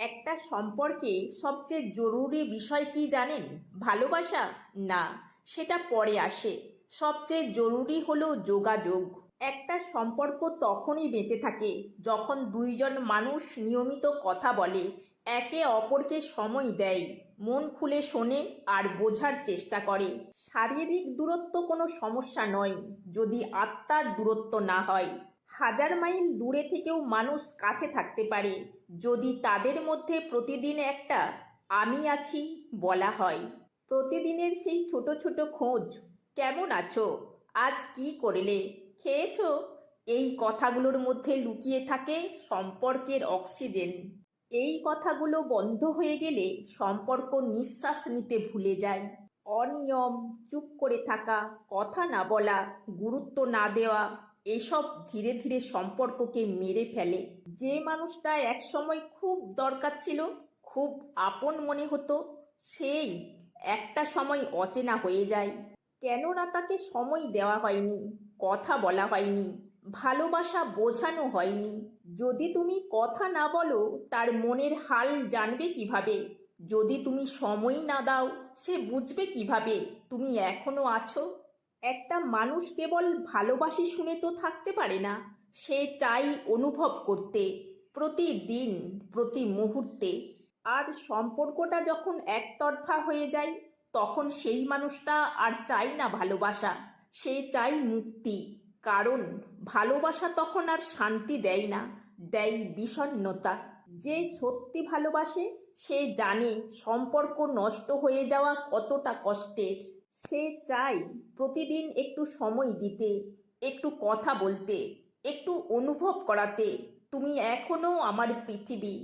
একটা সম্পর্কে সবচেয়ে জরুরি বিষয় কি জানেন? ভালোবাসা? না, সেটা পরে আসে। সবচেয়ে জরুরি হলো যোগাযোগ। একটা সম্পর্ক তখনই বেঁচে থাকে যখন দুইজন মানুষ নিয়মিত কথা বলে, একে অপরকে সময় দেয়, মন খুলে শোনে আর বোঝার চেষ্টা করে। শারীরিক দূরত্ব কোনো সমস্যা নয়, যদি আত্মার দূরত্ব না হয়। হাজার মাইল দূরে থেকেও মানুষ কাছে থাকতে পারে যদি তাদের মধ্যে প্রতিদিন একটা আমি আছি বলা হয়। প্রতিদিনের সেই ছোট ছোট খোঁজ, কেমন আছো, আজ কি করলে, খেয়েছো, এই কথাগুলোর মধ্যে লুকিয়ে থাকে সম্পর্কের অক্সিজেন। এই কথাগুলো বন্ধ হয়ে গেলে সম্পর্ক নিঃশ্বাস নিতে ভুলে যায়। অনিয়ম, চুপ করে থাকা, কথা না বলা, গুরুত্ব না দেওয়া, এসব ধীরে ধীরে সম্পর্ককে মেরে ফেলে। যে মানুষটা একসময় খুব দরকার ছিল, খুব আপন মনে হতো, সেই একটা সময় অচেনা হয়ে যায়। কেননা তাকে সময় দেওয়া হয়নি, কথা বলা হয়নি, ভালোবাসা বোঝানো হয়নি। যদি তুমি কথা না বলো, তার মনের হাল জানবে কিভাবে? যদি তুমি সময় না দাও, সে বুঝবে কিভাবে তুমি এখনো আছো? একটা মানুষ কেবল ভালোবাসি শুনে তো থাকতে পারে না, সে চাই অনুভব করতে, প্রতিদিন, প্রতি মুহূর্তে। আর সম্পর্কটা যখন একতরফা হয়ে যায়, তখন সেই মানুষটা আর চায় না ভালোবাসা, সে চায় মুক্তি। কারণ ভালোবাসা তখন আর শান্তি দেয় না, দেয় বিষণ্ণতা। যে সত্যি ভালোবাসে সে জানে সম্পর্ক নষ্ট হয়ে যাওয়া কতটা কষ্টের। সে চায় প্রতিদিন একটু সময় দিতে, একটু কথা বলতে, একটু অনুভব করাতে তুমি এখনো আমার পৃথিবী।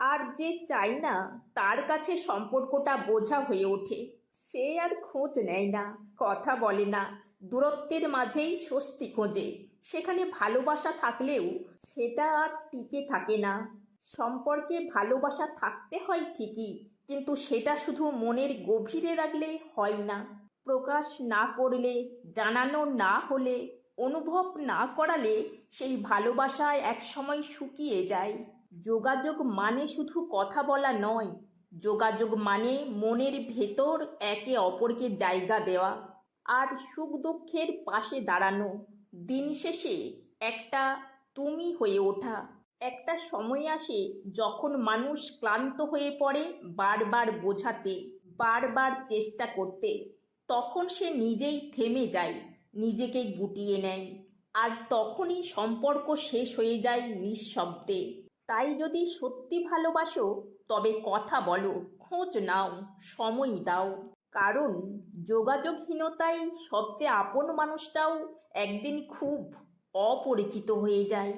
আর যে চায় না, তার কাছে সম্পর্কটা বোঝা হয়ে ওঠে। সে আর খোঁজ নেয় না, কথা বলে না, দূরত্বের মাঝেই স্বস্তি খোঁজে। সেখানে ভালোবাসা থাকলেও সেটা আর টিকে থাকে না। সম্পর্কে ভালোবাসা থাকতে হয় ঠিকই, কিন্তু সেটা শুধু মনের গভীরে রাখলে হয় না। প্রকাশ না করলে, জানানো না হলে, অনুভব না করালে সেই ভালোবাসায় একসময় শুকিয়ে যায়। যোগাযোগ মানে শুধু কথা বলা নয়, যোগাযোগ মানে মনের ভেতর একে অপরকে জায়গা দেওয়া আর সুখ দুঃখের পাশে দাঁড়ানো। দিন শেষে একটা তুমি হয়ে ওঠা। একটা সময় আসে যখন মানুষ ক্লান্ত হয়ে পড়ে বারবার বোঝাতে, বারবার চেষ্টা করতে। তখন সে নিজেই থেমে যায়, নিজেকে গুটিয়ে নেয়। আর তখনই সম্পর্ক শেষ হয়ে যায় নিঃশব্দে। তাই যদি সত্যি ভালোবাসো, তবে কথা বলো, খোঁজ নাও, সময় দাও। কারণ যোগাযোগহীনতায় সবচেয়ে আপন মানুষটাও একদিন খুব অপরিচিত হয়ে যায়।